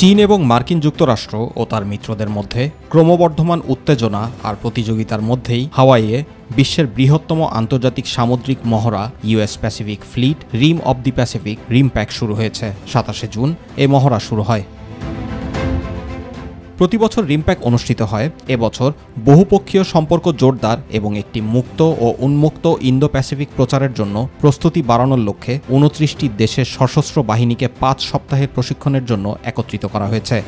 চীন এবং মার্কিন যুক্তরাষ্ট্র ও তার মিত্রদের মধ্যে ক্রমবর্ধমান উত্তেজনা আর প্রতিযোগিতার মধ্যেই হাওয়াইয়ে বিশ্বের বৃহত্তম আন্তর্জাতিক সামুদ্রিক মহড়া US Pacific fleet rim of the Pacific RIMPAC শুরু হয়েছে। ২৭শে জুন এ মহড়া শুরু হয়। প্রতিবছর রিমপ্যাক অনুষ্ঠিত হয়। এবছর বহুপক্ষীয় সম্পর্ক জোরদার এবং একটি মুক্ত ও উন্মুক্ত ইন্দো প্যাসিফিক প্রচারের জন্য প্রস্তুতি বাড়ানোর লক্ষ্যে ২৯টি দেশের সশস্ত্র বাহিনীকে ৫ সপ্তাহের প্রশিক্ষণের জন্য একত্রিত করা হয়েছে।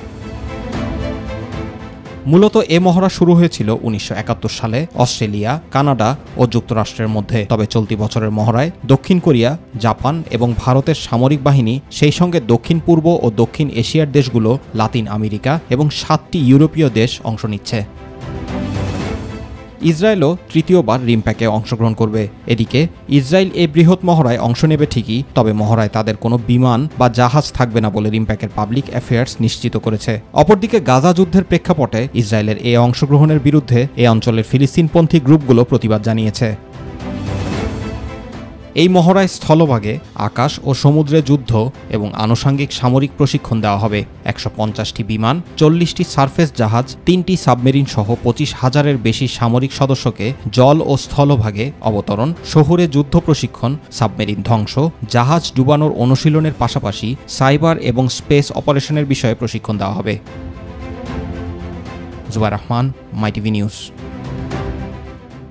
মূলত এ মহড়া শুরু হয়েছিল ১৯৭১ সালে অস্ট্রেলিয়া, কানাডা ও যুক্তরাষ্ট্রের মধ্যে। তবে চলতি বছরের মহড়ায় দক্ষিণ কোরিয়া, জাপান এবং ভারতের সামরিক বাহিনী, সেই সঙ্গে দক্ষিণ পূর্ব ও দক্ষিণ এশিয়ার দেশগুলো, লাতিন আমেরিকা এবং ৭টি ইউরোপীয় দেশ অংশ নিচ্ছে। ইসরায়েলও তৃতীয়বার রিমপ্যাকে অংশগ্রহণ করবে। এদিকে ইসরায়েল এই বৃহৎ মহড়ায় অংশ নেবে ঠিকই, তবে মহড়ায় তাদের কোনো বিমান বা জাহাজ থাকবে না বলে রিমপ্যাকের পাবলিক অ্যাফেয়ার্স নিশ্চিত করেছে। অপরদিকে গাজা যুদ্ধের প্রেক্ষাপটে ইসরায়েলের এই অংশগ্রহণের বিরুদ্ধে এ অঞ্চলের ফিলিস্তিনপন্থী গ্রুপগুলো প্রতিবাদ জানিয়েছে। এই মহড়ায় স্থলভাগে আকাশ ও সমুদ্রে যুদ্ধ এবং আনুষঙ্গিক সামরিক প্রশিক্ষণ দেওয়া হবে। ১৫০টি বিমান, ৪০টি সারফেস জাহাজ, ৩টি সাবমেরিন সহ ২৫,০০০-এর বেশি সামরিক সদস্যকে জল ও স্থলভাগে অবতরণ, শহুরে যুদ্ধ প্রশিক্ষণ, সাবমেরিন ধ্বংস, জাহাজ ডুবানোর অনুশীলনের পাশাপাশি সাইবার এবং স্পেস অপারেশনের বিষয়ে প্রশিক্ষণ দেওয়া হবে। জুবাইর রহমান, মাই টিভি নিউজ।